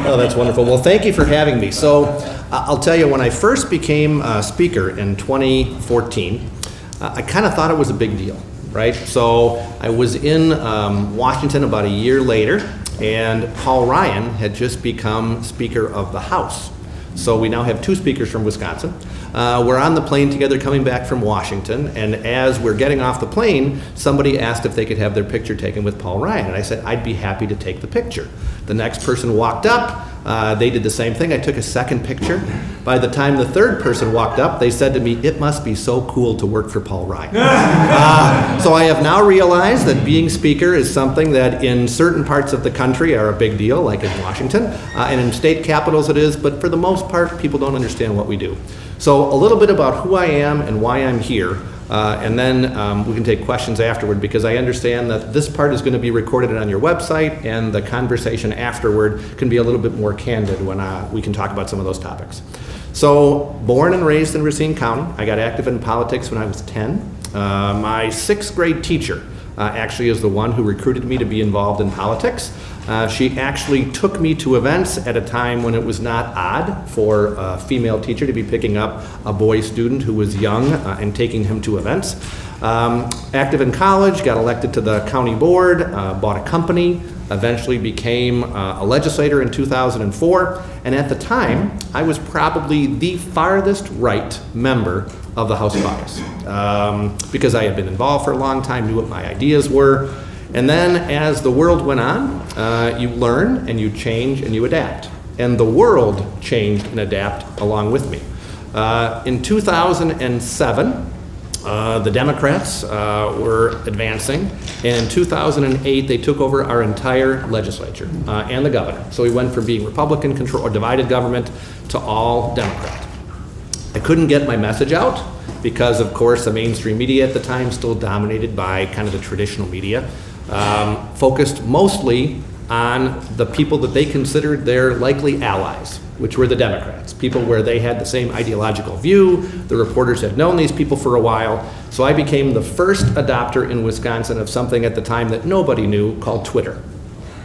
Oh, that's wonderful. Well, thank you for having me. So I'll tell you, when I first became a speaker in 2014, I kind of thought it was a big deal, right? So I was in Washington about a year later, and Paul Ryan had just become Speaker of the House. So we now have two speakers from Wisconsin. We're on the plane together coming back from Washington, and as we're getting off the plane, somebody asked if they could have their picture taken with Paul Ryan, and I said I'd be happy to take the picture. The next person walked up, they did the same thing. I took a second picture. By the time the third person walked up, they said to me, "It must be so cool to work for Paul Ryan." So I have now realized that being speaker is something that in certain parts of the country are a big deal, like in Washington, and in state capitals it is, but for the most part, people don't understand what we do. So a little bit about who I am and why I'm here, and then we can take questions afterward, because I understand that this part is going to be recorded on your website, and the conversation afterward can be a little bit more candid when we can talk about some of those topics. So, born and raised in Racine County. I got active in politics when I was 10. My sixth grade teacher actually is the one who recruited me to be involved in politics. She actually took me to events at a time when it was not odd for a female teacher to be picking up a boy student who was young and taking him to events. Active in college, got elected to the county board, bought a company, eventually became a legislator in 2004, and at the time, I was probably the farthest right member of the House caucus, because I had been involved for a long time, knew what my ideas were. And then as the world went on, you learn and you change and you adapt. And the world changed and adapted along with me. In 2007, the Democrats were advancing, and in 2008 they took over our entire legislature and the governor. So we went from being Republican control or divided government to all Democrat. I couldn't get my message out because, of course, the mainstream media at the time, still dominated by kind of the traditional media, focused mostly on the people that they considered their likely allies, which were the Democrats, people where they had the same ideological view. The reporters had known these people for a while. So I became the first adopter in Wisconsin of something at the time that nobody knew, called Twitter.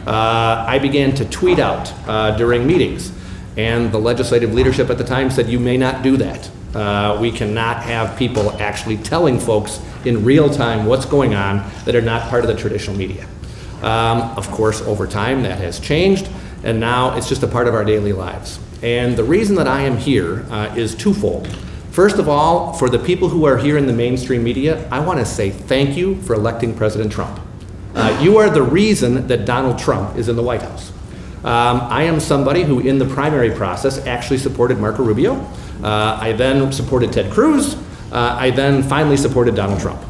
I began to tweet out during meetings, and the legislative leadership at the time said, "You may not do that. We cannot have people actually telling folks in real time what's going on that are not part of the traditional media." Of course, over time that has changed, and now it's just a part of our daily lives. And the reason that I am here is twofold. First of all, for the people who are here in the mainstream media, I want to say thank you for electing President Trump. You are the reason that Donald Trump is in the White House. I am somebody who, in the primary process, actually supported Marco Rubio. I then supported Ted Cruz. I then finally supported Donald Trump.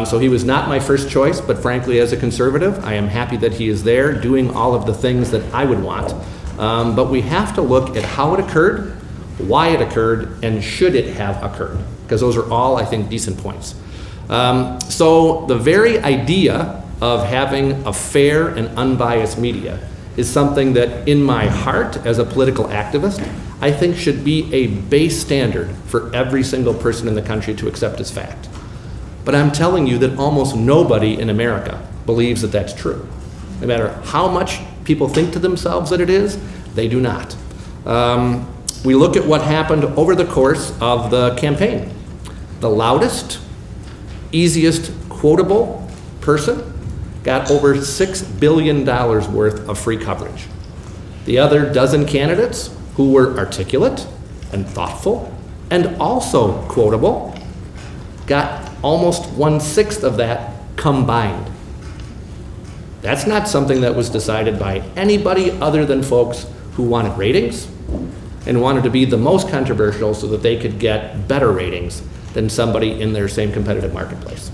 So he was not my first choice, but frankly, as a conservative, I am happy that he is there doing all of the things that I would want. But we have to look at how it occurred, why it occurred, and should it have occurred, because those are all, I think, decent points. So the very idea of having a fair and unbiased media is something that, in my heart, as a political activist, I think should be a base standard for every single person in the country to accept as fact. But I'm telling you that almost nobody in America believes that that's true. No matter how much people think to themselves that it is, they do not. We look at what happened over the course of the campaign. The loudest, easiest quotable person got over $6 billion worth of free coverage. The other dozen candidates who were articulate and thoughtful and also quotable got almost 1/6 of that combined. That's not something that was decided by anybody other than folks who wanted ratings and wanted to be the most controversial so that they could get better ratings than somebody in their same competitive marketplace.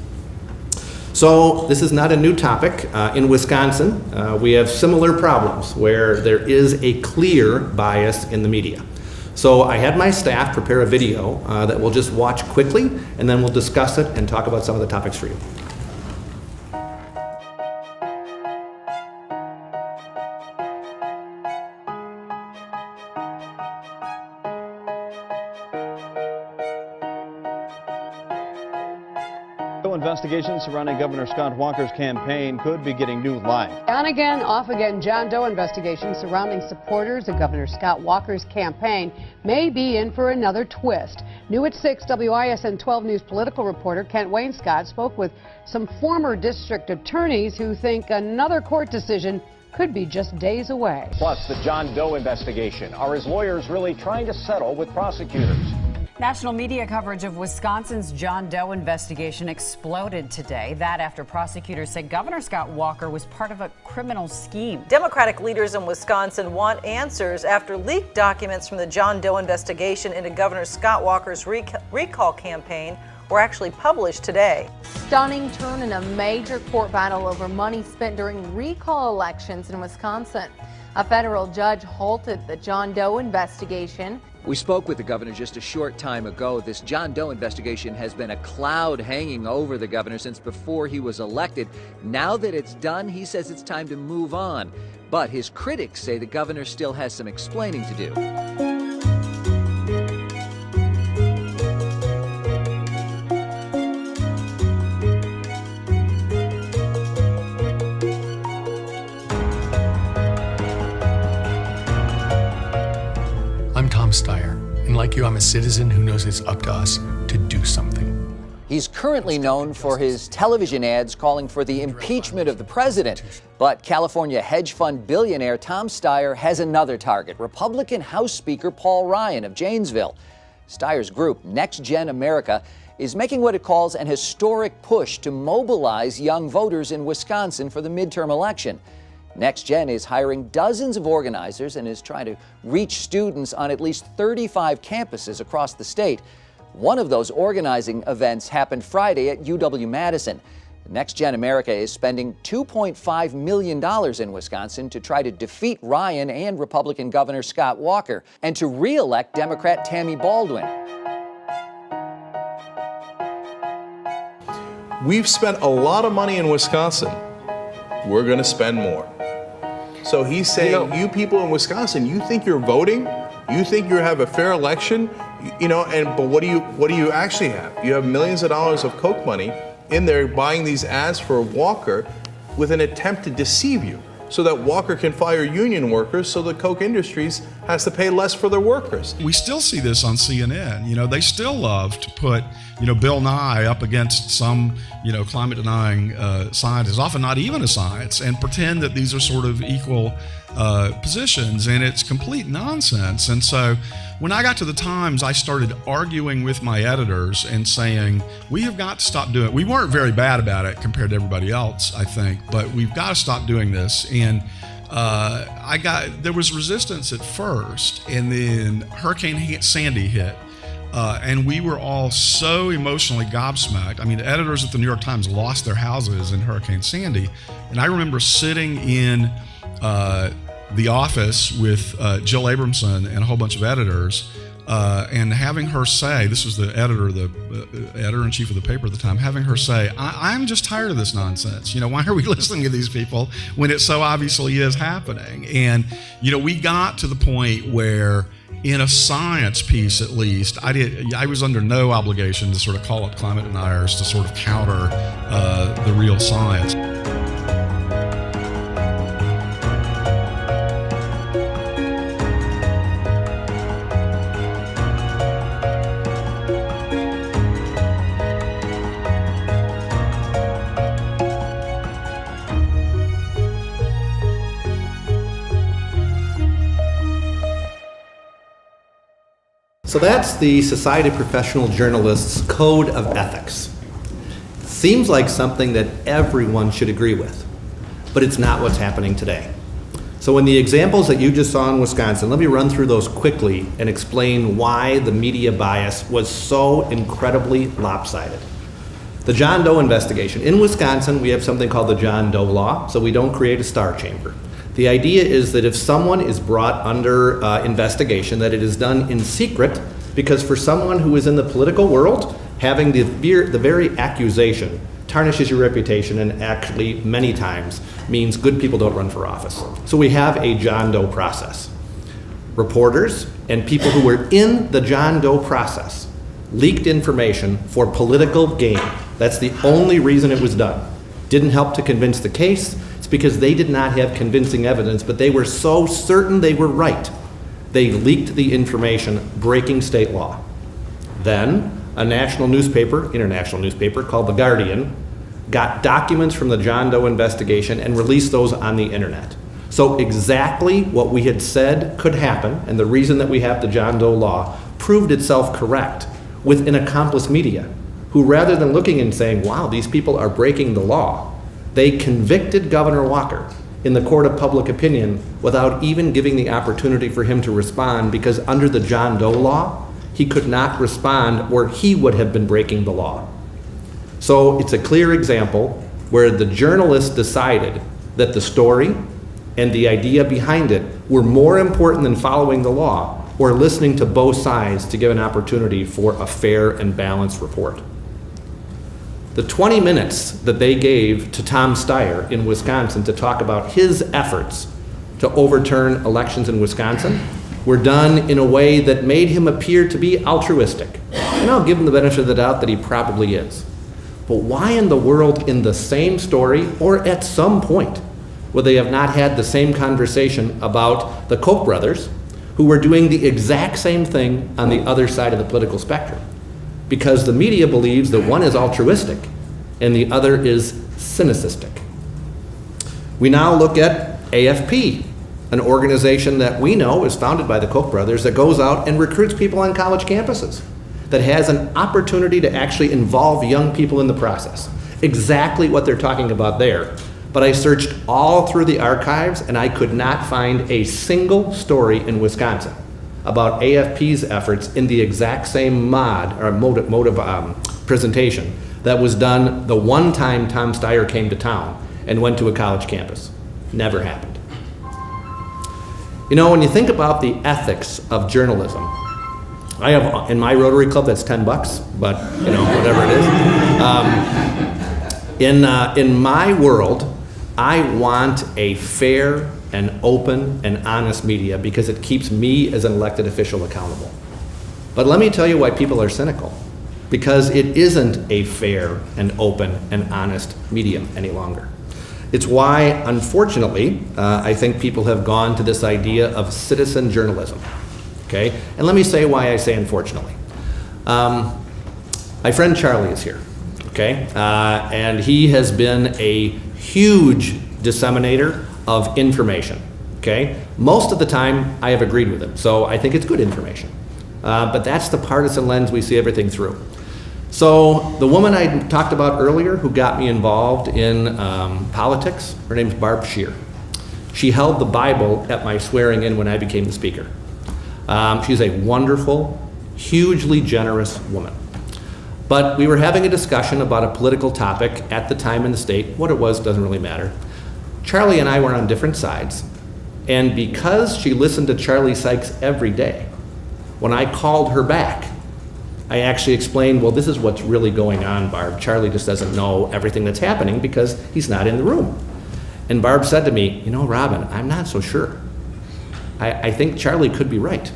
So this is not a new topic. In Wisconsin, we have similar problems where there is a clear bias in the media. So I had my staff prepare a video that we'll just watch quickly, and then we'll discuss it and talk about some of the topics for you. The investigation surrounding Governor Scott Walker's campaign could be getting new life. On again, off again, John Doe investigation surrounding supporters of Governor Scott Walker's campaign may be in for another twist. New at 6, WISN 12 News political reporter Kent Wainscott spoke with some former district attorneys who think another court decision could be just days away. Plus, the John Doe investigation. Are his lawyers really trying to settle with prosecutors? National media coverage of Wisconsin's John Doe investigation exploded today. That after prosecutors say Governor Scott Walker was part of a criminal scheme. Democratic leaders in Wisconsin want answers after leaked documents from the John Doe investigation into Governor Scott Walker's recall campaign were actually published today. Stunning turn in a major court battle over money spent during recall elections in Wisconsin. A federal judge halted the John Doe investigation. We spoke with the governor just a short time ago. This John Doe investigation has been a cloud hanging over the governor since before he was elected. Now that it's done, he says it's time to move on. But his critics say the governor still has some explaining to do. I'm Tom Steyer, and like you, I'm a citizen who knows it's up to us to do something. He's currently known for his television ads calling for the impeachment of the president. But California hedge fund billionaire Tom Steyer has another target, Republican House Speaker Paul Ryan of Janesville. Steyer's group, Next Gen America, is making what it calls an historic push to mobilize young voters in Wisconsin for the midterm election. Next Gen is hiring dozens of organizers and is trying to reach students on at least 35 campuses across the state. One of those organizing events happened Friday at UW-Madison. Next Gen America is spending $2.5 million in Wisconsin to try to defeat Ryan and Republican Governor Scott Walker and to re-elect Democrat Tammy Baldwin. We've spent a lot of money in Wisconsin. We're going to spend more. So he's saying, you people in Wisconsin, you think you're voting? You think you have a fair election? But what do you actually have? You have millions of dollars of Coke money in there buying these ads for Walker with an attempt to deceive you so that Walker can fire union workers so the Coke Industries has to pay less for their workers. We still see this on CNN. They still love to put, Bill Nye up against some, climate denying scientist, often not even a science, and pretend that these are sort of equal positions, and it's complete nonsense. And so when I got to the Times, I started arguing with my editors and saying, we have got to stop doing it. We weren't very bad about it compared to everybody else, I think, but we've got to stop doing this. And there was resistance at first, and then Hurricane Sandy hit. And we were all so emotionally gobsmacked. I mean, the editors at the New York Times lost their houses in Hurricane Sandy. And I remember sitting in the office with Jill Abramson and a whole bunch of editors and having her say, this was the editor-in-chief of the paper at the time, having her say, I'm just tired of this nonsense. Why are we listening to these people when it so obviously is happening? And, we got to the point where in a science piece, at least, I was under no obligation to sort of call up climate deniers to sort of counter the real science. So that's the Society of Professional Journalists Code of Ethics. Seems like something that everyone should agree with, but it's not what's happening today. So in the examples that you just saw in Wisconsin, let me run through those quickly and explain why the media bias was so incredibly lopsided. The John Doe investigation. In Wisconsin, we have something called the John Doe Law, so we don't create a star chamber. The idea is that if someone is brought under investigation, that it is done in secret, because for someone who is in the political world, having the very accusation tarnishes your reputation and actually many times means good people don't run for office. So we have a John Doe process. Reporters and people who were in the John Doe process leaked information for political gain. That's the only reason it was done. Didn't help to convince the case. It's because they did not have convincing evidence, but they were so certain they were right. They leaked the information, breaking state law. Then, a national newspaper, international newspaper called The Guardian, got documents from the John Doe investigation and released those on the internet. So exactly what we had said could happen, and the reason that we have the John Doe law, proved itself correct with an accomplice media, who rather than looking and saying, wow, these people are breaking the law, they convicted Governor Walker in the court of public opinion without even giving the opportunity for him to respond, because under the John Doe law, he could not respond or he would have been breaking the law. So it's a clear example where the journalist decided that the story and the idea behind it were more important than following the law or listening to both sides to give an opportunity for a fair and balanced report. The 20 minutes that they gave to Tom Steyer in Wisconsin to talk about his efforts to overturn elections in Wisconsin were done in a way that made him appear to be altruistic. And I'll give him the benefit of the doubt that he probably is. But why in the world, in the same story, or at some point, would they have not had the same conversation about the Koch brothers, who were doing the exact same thing on the other side of the political spectrum? Because the media believes that one is altruistic and the other is cynicistic. We now look at AFP, an organization that we know is founded by the Koch brothers that goes out and recruits people on college campuses, that has an opportunity to actually involve young people in the process. Exactly what they're talking about there. But I searched all through the archives and I could not find a single story in Wisconsin about AFP's efforts in the exact same presentation that was done the one time Tom Steyer came to town and went to a college campus. Never happened. You know, when you think about the ethics of journalism, I have, in my Rotary Club, that's $10, but you know, whatever it is. In my world, I want a fair and open and honest media because it keeps me as an elected official accountable. But let me tell you why people are cynical. Because it isn't a fair and open and honest medium any longer. It's why, unfortunately, I think people have gone to this idea of citizen journalism. Okay? And let me say why I say unfortunately. My friend Charlie is here, okay? And he has been a huge disseminator of information, okay? Most of the time, I have agreed with him, so I think it's good information. But that's the partisan lens we see everything through. So the woman I talked about earlier who got me involved in politics, her name's Barb Scheer. She held the Bible at my swearing in when I became the speaker. She's a wonderful, hugely generous woman. But we were having a discussion about a political topic at the time in the state. What it was doesn't really matter. Charlie and I were on different sides. And because she listened to Charlie Sykes every day, when I called her back, I actually explained, well, this is what's really going on, Barb. Charlie just doesn't know everything that's happening because he's not in the room. And Barb said to me, you know, Robin, I'm not so sure. I think Charlie could be right.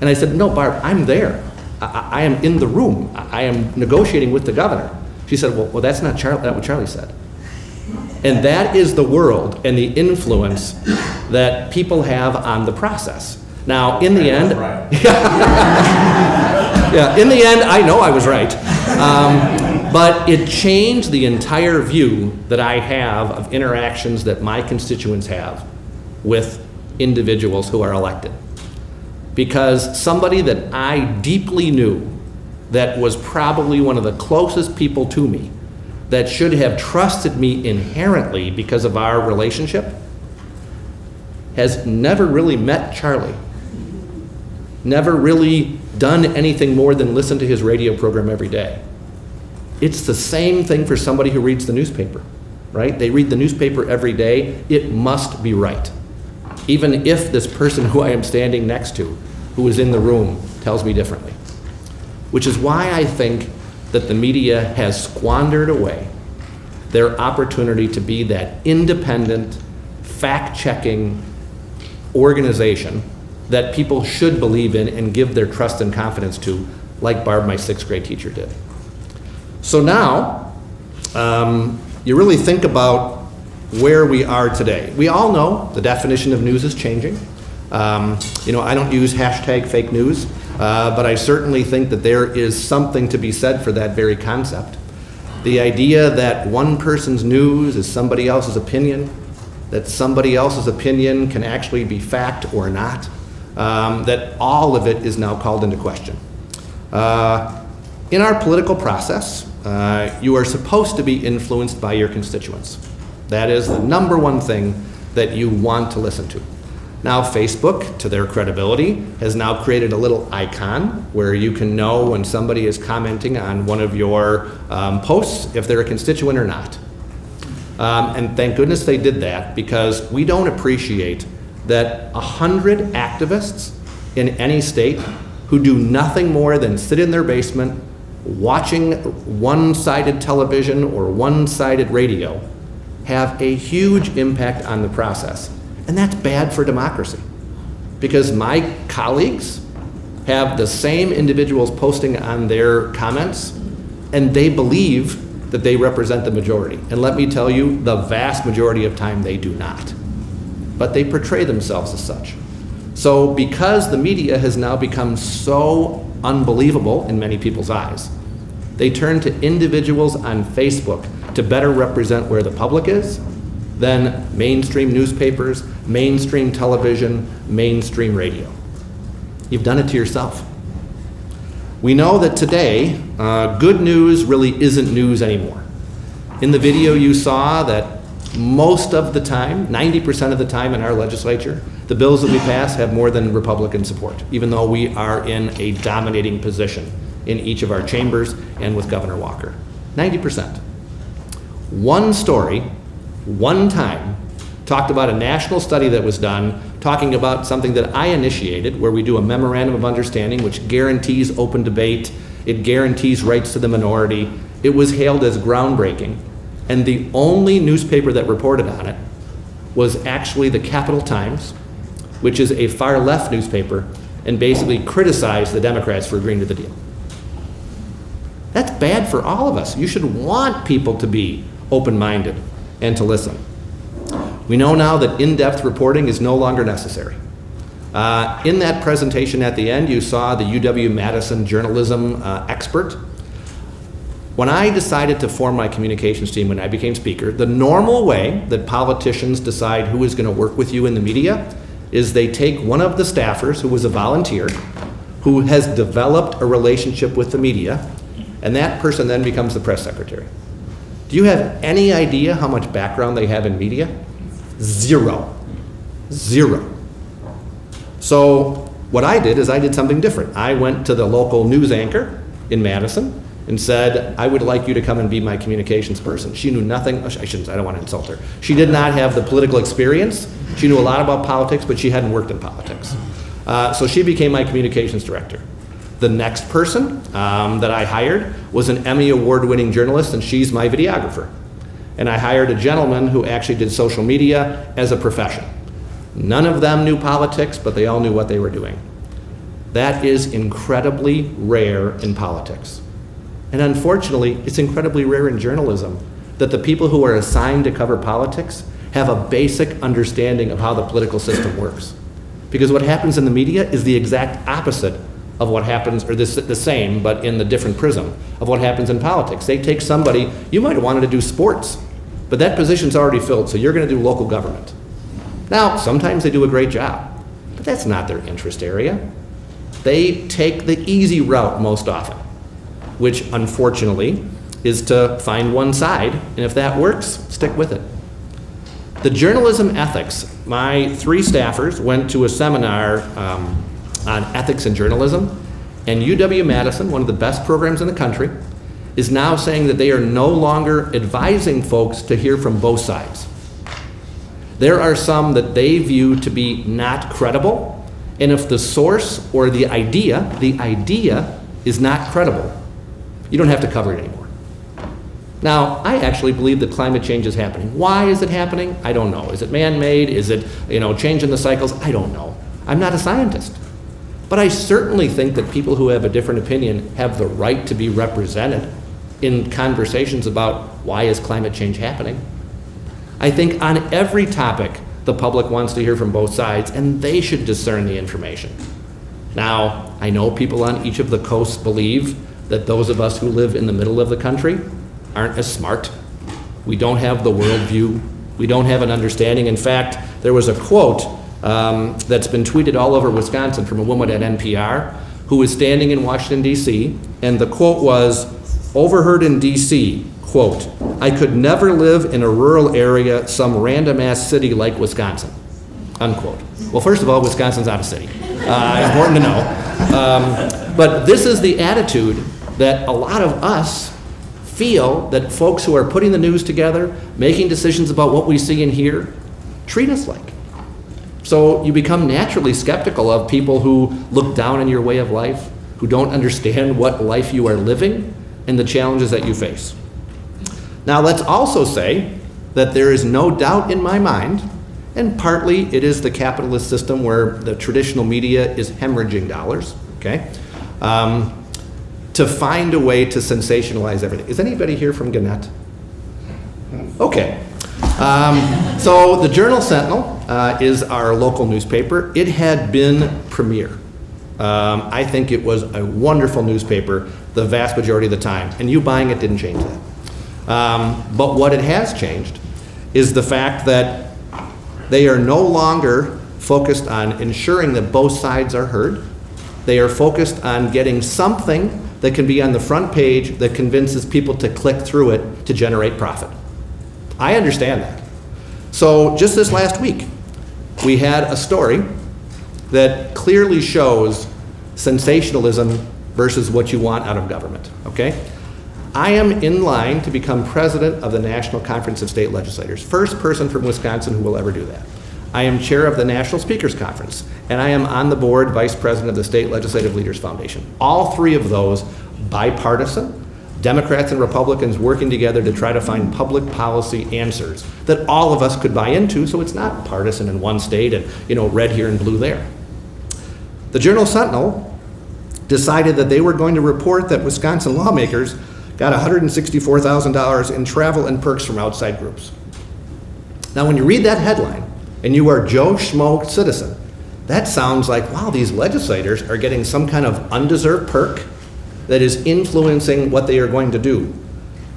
And I said, no, Barb, I'm there. I am in the room. I am negotiating with the governor. She said, well, that's not what Charlie said. And that is the world and the influence that people have on the process. Now, in the end, yeah, in the end, I know I was right. But it changed the entire view that I have of interactions that my constituents have with individuals who are elected. Because somebody that I deeply knew, that was probably one of the closest people to me, that should have trusted me inherently because of our relationship, has never really met Charlie. Never really done anything more than listen to his radio program every day. It's the same thing for somebody who reads the newspaper, right? They read the newspaper every day. It must be right. Even if this person who I am standing next to, who is in the room, tells me differently. Which is why I think that the media has squandered away their opportunity to be that independent, fact-checking organization that people should believe in and give their trust and confidence to like Barb, my 6th grade teacher, did. So now, you really think about where we are today. We all know the definition of news is changing. I don't use hashtag fake news, but I certainly think that there is something to be said for that very concept. The idea that one person's news is somebody else's opinion, that somebody else's opinion can actually be fact or not, that all of it is now called into question. In our political process, you are supposed to be influenced by your constituents. That is the number one thing that you want to listen to. Now, Facebook, to their credibility, has now created a little icon where you can know when somebody is commenting on one of your posts if they're a constituent or not. And thank goodness they did that, because we don't appreciate that 100 activists in any state who do nothing more than sit in their basement watching one-sided television or one-sided radio have a huge impact on the process. And that's bad for democracy, because my colleagues have the same individuals posting on their comments, and they believe that they represent the majority. And let me tell you, the vast majority of time they do not. But they portray themselves as such. So because the media has now become so unbelievable in many people's eyes, they turn to individuals on Facebook to better represent where the public is than mainstream newspapers, mainstream television, mainstream radio. You've done it to yourself. We know that today, good news really isn't news anymore. In the video you saw that most of the time, 90% of the time in our legislature, the bills that we pass have more than Republican support, even though we are in a dominating position in each of our chambers and with Governor Walker. 90%. One story, one time, talked about a national study that was done talking about something that I initiated, where we do a memorandum of understanding which guarantees open debate, it guarantees rights to the minority. It was hailed as groundbreaking, and the only newspaper that reported on it was actually the Capital Times, which is a far left newspaper, and basically criticized the Democrats for agreeing to the deal. That's bad for all of us. You should want people to be open-minded and to listen. We know now that in-depth reporting is no longer necessary. In that presentation at the end, you saw the UW-Madison journalism expert. When I decided to form my communications team when I became speaker, the normal way that politicians decide who is going to work with you in the media is they take one of the staffers who was a volunteer, who has developed a relationship with the media, and that person then becomes the press secretary. Do you have any idea how much background they have in media? Zero. Zero. So what I did is I did something different. I went to the local news anchor in Madison and said, I would like you to come and be my communications person. She knew nothing. I don't want to insult her. She did not have the political experience. She knew a lot about politics, but she hadn't worked in politics. So she became my communications director. The next person that I hired was an Emmy award-winning journalist, and she's my videographer. And I hired a gentleman who actually did social media as a profession. None of them knew politics, but they all knew what they were doing. That is incredibly rare in politics. And unfortunately, it's incredibly rare in journalism that the people who are assigned to cover politics have a basic understanding of how the political system works. Because what happens in the media is the exact opposite of what happens, or the same, but in the different prism of what happens in politics. They take somebody, you might have wanted to do sports, but that position's already filled, so you're going to do local government. Now, sometimes they do a great job, but that's not their interest area. They take the easy route most often, which unfortunately is to find one side, and if that works, stick with it. The journalism ethics, my 3 staffers went to a seminar on ethics in journalism, and UW-Madison, one of the best programs in the country, is now saying that they are no longer advising folks to hear from both sides. There are some that they view to be not credible, and if the source or the idea is not credible, you don't have to cover it anymore. Now, I actually believe that climate change is happening. Why is it happening? I don't know. Is it man-made? Is it, change in the cycles? I don't know. I'm not a scientist. But I certainly think that people who have a different opinion have the right to be represented in conversations about why is climate change happening. I think on every topic, the public wants to hear from both sides, and they should discern the information. Now, I know people on each of the coasts believe that those of us who live in the middle of the country aren't as smart. We don't have the worldview. We don't have an understanding. In fact, there was a quote that's been tweeted all over Wisconsin from a woman at NPR who was standing in Washington, D.C., and the quote was, overheard in D.C., quote, "I could never live in a rural area, some random-ass city like Wisconsin," unquote. Well, first of all, Wisconsin's not a city. Important to know. But this is the attitude that a lot of us feel that folks who are putting the news together, making decisions about what we see and hear, treat us like. So you become naturally skeptical of people who look down on your way of life, who don't understand what life you are living and the challenges that you face. Now, let's also say that there is no doubt in my mind, and partly it is the capitalist system where the traditional media is hemorrhaging dollars, okay, to find a way to sensationalize everything. Is anybody here from Gannett? Okay. So the Journal Sentinel is our local newspaper. It had been premier. I think it was a wonderful newspaper the vast majority of the time, and you buying it didn't change that. But what it has changed is the fact that they are no longer focused on ensuring that both sides are heard. They are focused on getting something that can be on the front page that convinces people to click through it to generate profit. I understand that. So just this last week, we had a story that clearly shows sensationalism versus what you want out of government, okay? I am in line to become president of the National Conference of State Legislators, first person from Wisconsin who will ever do that. I am chair of the National Speakers Conference, and I am on the board vice president of the State Legislative Leaders Foundation. All three of those bipartisan, Democrats and Republicans working together to try to find public policy answers that all of us could buy into, so it's not partisan in one state and, red here and blue there. The Journal Sentinel decided that they were going to report that Wisconsin lawmakers got $164,000 in travel and perks from outside groups. Now, when you read that headline, and you are Joe Schmo citizen, that sounds like, wow, these legislators are getting some kind of undeserved perk that is influencing what they are going to do.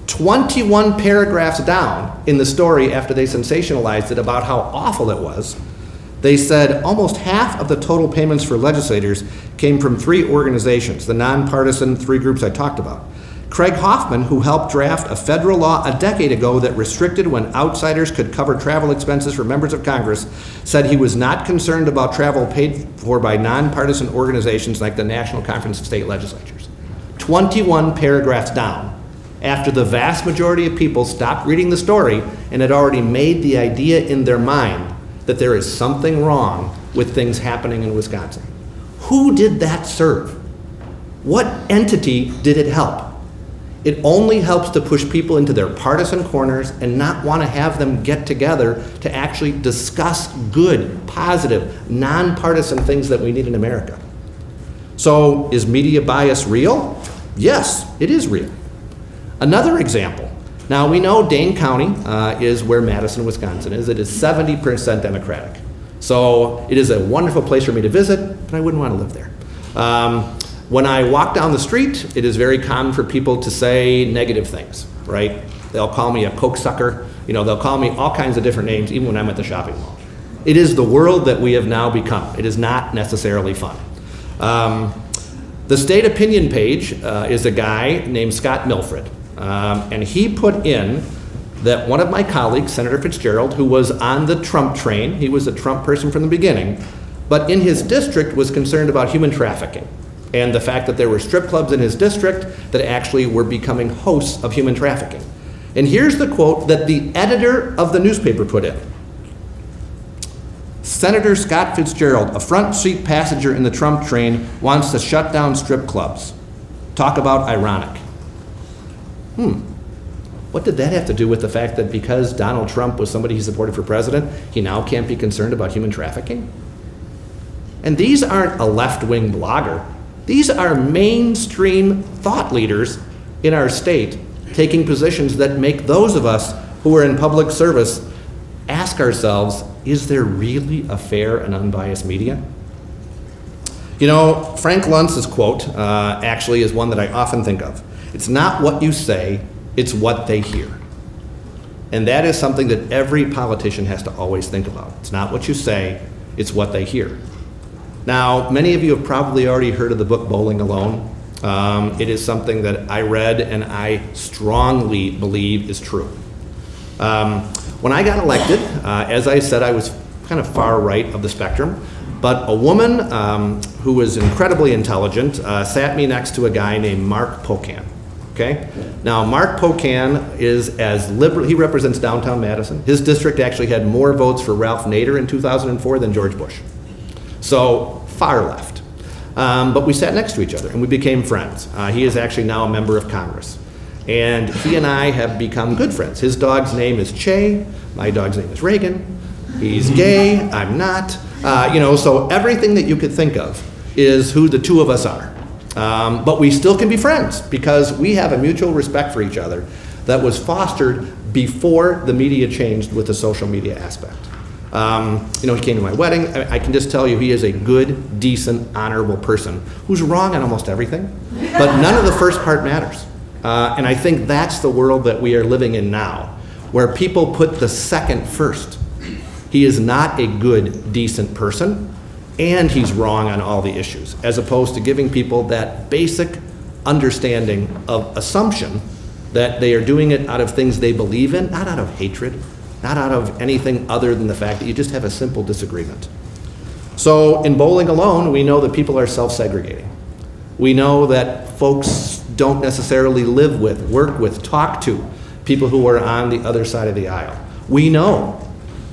21 paragraphs down in the story after they sensationalized it about how awful it was, they said almost half of the total payments for legislators came from three organizations, the nonpartisan three groups I talked about. Craig Hoffman, who helped draft a federal law a decade ago that restricted when outsiders could cover travel expenses for members of Congress, said he was not concerned about travel paid for by nonpartisan organizations like the National Conference of State Legislatures. 21 paragraphs down, after the vast majority of people stopped reading the story and had already made the idea in their mind that there is something wrong with things happening in Wisconsin. Who did that serve? What entity did it help? It only helps to push people into their partisan corners and not want to have them get together to actually discuss good, positive, nonpartisan things that we need in America. So is media bias real? Yes, it is real. Another example. Now we know Dane County is where Madison, Wisconsin is. It is 70% Democratic. So it is a wonderful place for me to visit, but I wouldn't want to live there. When I walk down the street, it is very common for people to say negative things, right? They'll call me a coke sucker. They'll call me all kinds of different names, even when I'm at the shopping mall. It is the world that we have now become. It is not necessarily fun. The state opinion page is a guy named Scott Milfred, and he put in that one of my colleagues, Senator Fitzgerald, who was on the Trump train, he was a Trump person from the beginning, but in his district was concerned about human trafficking and the fact that there were strip clubs in his district that actually were becoming hosts of human trafficking. And here's the quote that the editor of the newspaper put in. Senator Scott Fitzgerald, a front seat passenger in the Trump train, wants to shut down strip clubs. Talk about ironic. What did that have to do with the fact that because Donald Trump was somebody he supported for president, he now can't be concerned about human trafficking? And these aren't a left-wing blogger. These are mainstream thought leaders in our state taking positions that make those of us who are in public service ask ourselves, is there really a fair and unbiased media? You know, Frank Luntz's quote actually is one that I often think of. It's not what you say, it's what they hear. And that is something that every politician has to always think about. It's not what you say, it's what they hear. Now, many of you have probably already heard of the book Bowling Alone. It is something that I read and I strongly believe is true. When I got elected, as I said, I was kind of far right of the spectrum, but a woman who was incredibly intelligent sat me next to a guy named Mark Pocan. Okay? Now, Mark Pocan is as liberal, he represents downtown Madison. His district actually had more votes for Ralph Nader in 2004 than George Bush. So, far left. But we sat next to each other and we became friends. He is actually now a member of Congress. And he and I have become good friends. His dog's name is Che, my dog's name is Reagan. He's gay, I'm not. So everything that you could think of is who the two of us are. But we still can be friends because we have a mutual respect for each other that was fostered before the media changed with the social media aspect. He came to my wedding. I can just tell you he is a good, decent, honorable person who's wrong on almost everything, but none of the first part matters. And I think that's the world that we are living in now, where people put the second first. He is not a good, decent person, and he's wrong on all the issues, as opposed to giving people that basic understanding of assumption that they are doing it out of things they believe in, not out of hatred, not out of anything other than the fact that you just have a simple disagreement. So in Bowling Alone, we know that people are self-segregating. We know that folks don't necessarily live with, work with, talk to people who are on the other side of the aisle. We know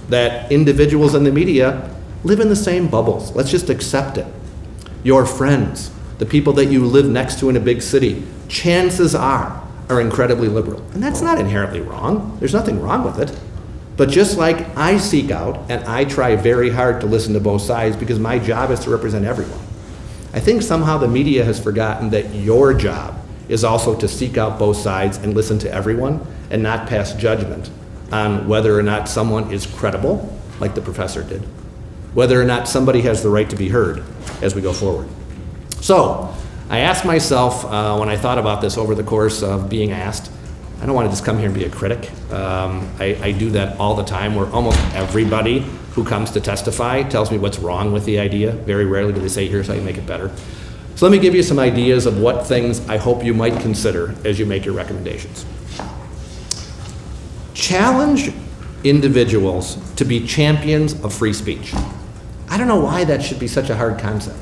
that individuals in the media live in the same bubbles. Let's just accept it. Your friends, the people that you live next to in a big city, chances are incredibly liberal. And that's not inherently wrong. There's nothing wrong with it. But just like I seek out and I try very hard to listen to both sides because my job is to represent everyone, I think somehow the media has forgotten that your job is also to seek out both sides and listen to everyone and not pass judgment on whether or not someone is credible, like the professor did, whether or not somebody has the right to be heard as we go forward. So I asked myself when I thought about this over the course of being asked, I don't want to just come here and be a critic. I do that all the time where almost everybody who comes to testify tells me what's wrong with the idea. Very rarely do they say, here's how you make it better. So let me give you some ideas of what things I hope you might consider as you make your recommendations. Challenge individuals to be champions of free speech. I don't know why that should be such a hard concept.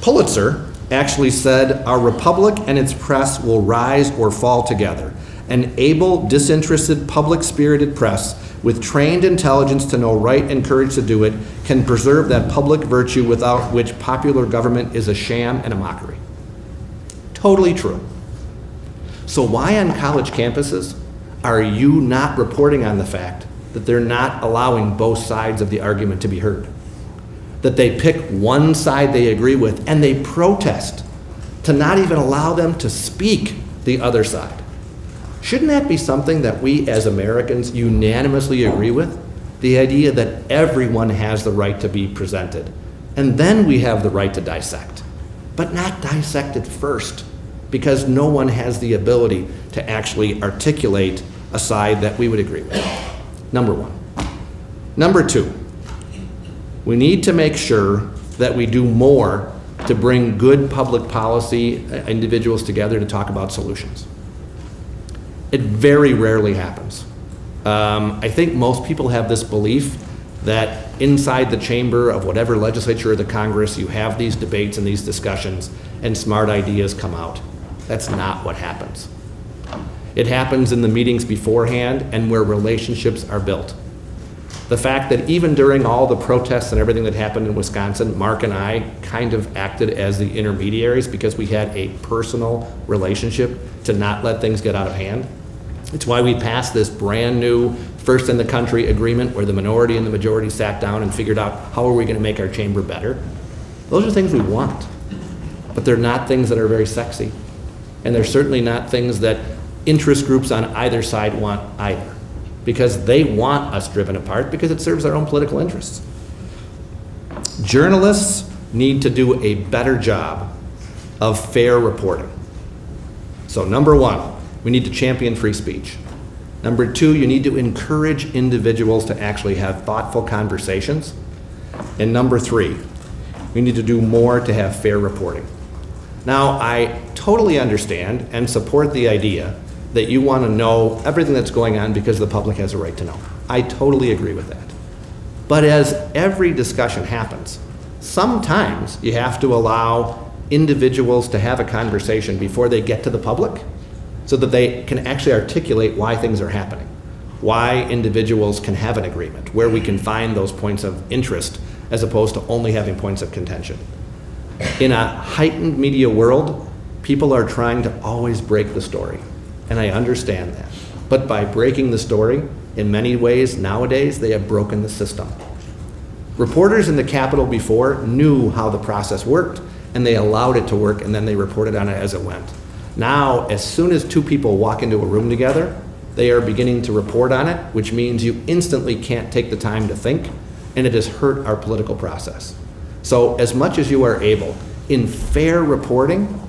Pulitzer actually said, our republic and its press will rise or fall together. An able, disinterested, public-spirited press with trained intelligence to know right and courage to do it can preserve that public virtue without which popular government is a sham and a mockery. Totally true. So why on college campuses are you not reporting on the fact that they're not allowing both sides of the argument to be heard? That they pick one side they agree with and they protest to not even allow them to speak the other side. Shouldn't that be something that we as Americans unanimously agree with? The idea that everyone has the right to be presented. And then we have the right to dissect, but not dissect it first, because no one has the ability to actually articulate a side that we would agree with. Number one. Number two, we need to make sure that we do more to bring good public policy individuals together to talk about solutions. It very rarely happens. I think most people have this belief that inside the chamber of whatever legislature or the Congress, you have these debates and these discussions and smart ideas come out. That's not what happens. It happens in the meetings beforehand and where relationships are built. The fact that even during all the protests and everything that happened in Wisconsin, Mark and I kind of acted as the intermediaries because we had a personal relationship to not let things get out of hand. It's why we passed this brand new first in the country agreement where the minority and the majority sat down and figured out how are we going to make our chamber better. Those are things we want, but they're not things that are very sexy. And they're certainly not things that interest groups on either side want either, because they want us driven apart because it serves their own political interests. Journalists need to do a better job of fair reporting. So number one, we need to champion free speech. Number two, you need to encourage individuals to actually have thoughtful conversations. And number three, we need to do more to have fair reporting. Now, I totally understand and support the idea that you want to know everything that's going on because the public has a right to know. I totally agree with that. But as every discussion happens, sometimes you have to allow individuals to have a conversation before they get to the public so that they can actually articulate why things are happening, why individuals can have an agreement, where we can find those points of interest as opposed to only having points of contention. In a heightened media world, people are trying to always break the story, and I understand that. But by breaking the story, in many ways nowadays, they have broken the system. Reporters in the Capitol before knew how the process worked, and they allowed it to work, and then they reported on it as it went. Now, as soon as two people walk into a room together, they are beginning to report on it, which means you instantly can't take the time to think, and it has hurt our political process. So as much as you are able, in fair reporting,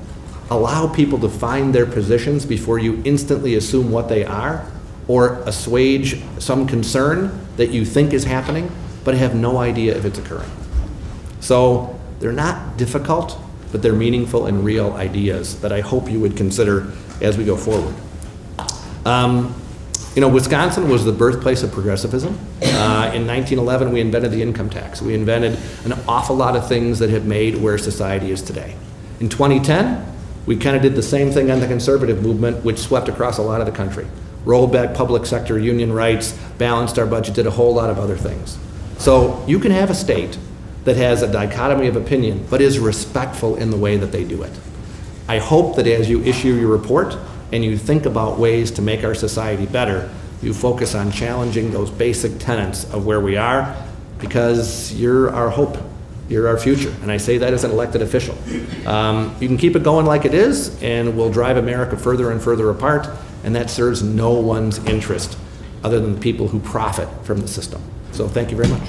allow people to find their positions before you instantly assume what they are or assuage some concern that you think is happening, but have no idea if it's occurring. So they're not difficult, but they're meaningful and real ideas that I hope you would consider as we go forward. Wisconsin was the birthplace of progressivism. In 1911, we invented the income tax. We invented an awful lot of things that have made where society is today. In 2010, we kind of did the same thing on the conservative movement, which swept across a lot of the country. Rolled back public sector union rights, balanced our budget, did a whole lot of other things. So you can have a state that has a dichotomy of opinion, but is respectful in the way that they do it. I hope that as you issue your report and you think about ways to make our society better, you focus on challenging those basic tenets of where we are, because you're our hope, you're our future. And I say that as an elected official. You can keep it going like it is, and we'll drive America further and further apart, and that serves no one's interest other than the people who profit from the system. So thank you very much.